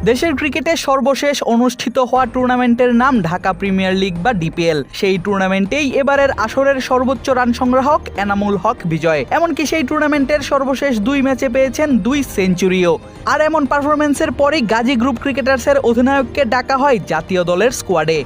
দেশের ক্রিকেটে সর্বশেষ অনুষ্ঠিত হওয়া টুর্নামেন্টের নাম ঢাকা প্রিমিয়ার লিগ বা ডিপিএল। সেই টুর্নামেন্টেই এবারের আসরের সর্বোচ্চ রান সংগ্রাহক এনামুল হক বিজয়। এমনকি সেই টুর্নামেন্টের সর্বশেষ 2 ম্যাচে পেয়েছেন 2 সেঞ্চুরিও। আর এমন পারফরমেন্সের পরেই গাজী গ্রুপ ক্রিকেটার্সের অধিনায়ককে ডাকা হয় জাতীয় দলের স্কোয়াডে।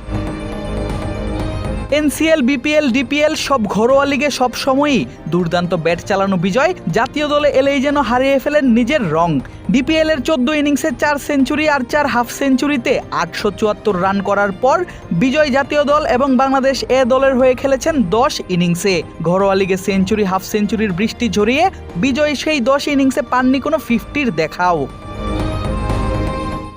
এনসিএল, বিপিএল, ডিপিএল সব ঘরোয়া লিগে সব সময়ই দুর্দান্ত ব্যাট চালানো বিজয় জাতীয় দলে এলেই যেন হারিয়ে ফেলেন নিজের রং। ডিপিএল এর 14 ইনিংসে 4 সেঞ্চুরি আর 4 হাফ সেঞ্চুরিতে 874 রান করার পর বিজয় জাতীয় দল এবং বাংলাদেশ এ দলের হয়ে খেলেছেন 10 ইনিংসে। ঘরোয়া লিগে সেঞ্চুরি, হাফ সেঞ্চুরির বৃষ্টি ঝরিয়ে বিজয় সেই 10 ইনিংসে পাননি কোনো 50-র দেখাও।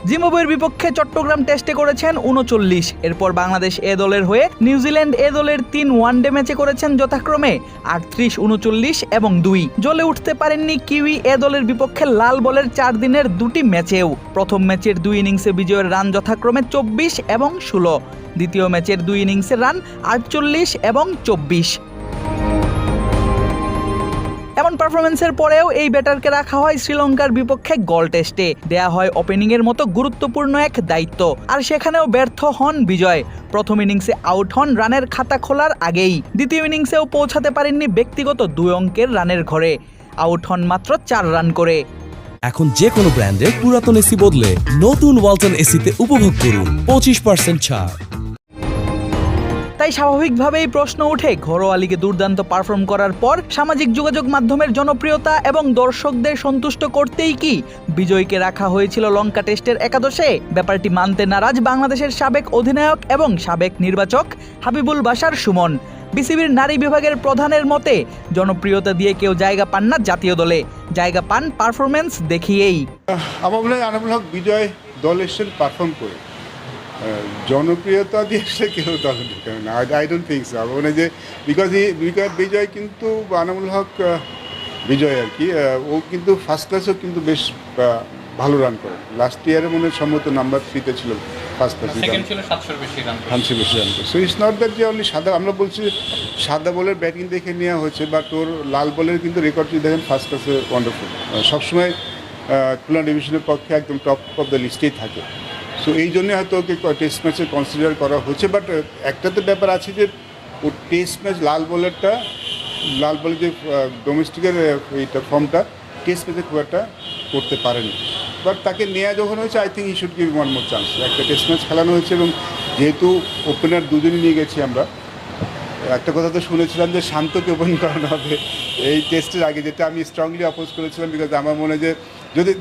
জিম্বাবুয়ের বিপক্ষে চট্টগ্রাম টেস্টে করেছেন 39, এরপর বাংলাদেশ এ দলের হয়ে নিউজিল্যান্ড এ দলের 3 ওয়ানডে ম্যাচে করেছেন যথাক্রমে 38, 39 এবং 2। জ্বলে উঠতে পারেননি কিউই এ দলের বিপক্ষে লাল বলের 4 দিনের 2টি ম্যাচেও। প্রথম ম্যাচের 2 ইনিংসে বিজয়ের রান যথাক্রমে 24 এবং 16, দ্বিতীয় ম্যাচের 2 ইনিংসের রান 48 এবং 24। এমন পারফরমেন্সের পরেও এই ব্যাটারকে রাখা হয় শ্রীলঙ্কার বিপক্ষে গল টেস্টে। দেয়া হয় ওপেনিংয়ের মতো গুরুত্বপূর্ণ এক দায়িত্ব, আর সেখানেও ব্যর্থ হন বিজয়। প্রথম ইনিংসে আউট হন রানের খাতা খোলার আগেই। দ্বিতীয় ইনিংসেও পৌঁছাতে পারেননি ব্যক্তিগত 2 অঙ্কের রানের ঘরে, আউট হন মাত্র 4 রান করে। এখন যে কোনো ব্র্যান্ডের পুরাতন এসি বদলে নতুন ওয়ালটন এসিতে উপভোগ করুন 25% ছাড়। তাই স্বাভাবিকভাবেই প্রশ্ন ওঠে, ঘরোয়া লিগে দুর্দান্ত পারফর্ম করার পর সামাজিক যোগাযোগ মাধ্যমের জনপ্রিয়তা এবং দর্শকদের সন্তুষ্ট করতেই কি বিজয়কে রাখা হয়েছিল লঙ্কা টেস্টের একাদশে? ব্যাপারটি মানতে নারাজ বাংলাদেশের সাবেক অধিনায়ক এবং সাবেক নির্বাচক হাবিবুল বাশার সুমন। বিসিবির নারী বিভাগের প্রধানের মতে, জনপ্রিয়তা দিয়ে কেউ জায়গা পান না জাতীয় দলে, জায়গা পান পারফরমেন্স দেখিয়েই। আমার মনে হয় এনামুল হক বিজয় দলের সাথে পারফর্ম করে, জনপ্রিয়তা দিয়ে সে কেউ দলে ঢুকে না। I don't think so. আমার মনে হয় যে বিকজ বিজয় কিন্তু এনামুল হক বিজয় আর কি, ও কিন্তু ফার্স্ট ক্লাসেও কিন্তু বেশ ভালো রান করে। লাস্ট ইয়ারে মনে হয় সম্ভবত নাম্বার 3-তে ছিল ফার্স্ট ক্লাসে, বেশি রান করে। সো ইটস নট দ্যাট যে অনলি সাদা, আমরা বলছি সাদা বলের ব্যাটিং দেখে নেওয়া হয়েছে, বাট ওর লাল বলের কিন্তু রেকর্ড যদি দেখেন ফার্স্ট ক্লাসে ওয়ান্ডারফুল, সবসময় খুলনা ডিভিশনের পক্ষে একদম টপ অফ দ্য লিস্টেই থাকে। সো এই জন্যে হয়তো ওকে টেস্ট ম্যাচে কনসিডার করা হচ্ছে। বাট একটা তো ব্যাপার আছে যে ও টেস্ট ম্যাচ লাল বলের যে ডোমেস্টিকের এইটা ফর্মটা টেস্ট ম্যাচে খুব একটা করতে পারেনি। বাট তাকে নেওয়া যখন হয়েছে, I think E should give one more chance. একটা টেস্ট ম্যাচ খেলানো হয়েছে এবং যেহেতু ওপেনার দুজনই নিয়ে গেছি আমরা, একটা কথা তো শুনেছিলাম যে শান্তকে ওপেন করানো হবে এই টেস্টের আগে, যেটা আমি স্ট্রংলি অপোজ করেছিলাম। বিকজ আমার মনে হয় যে যদি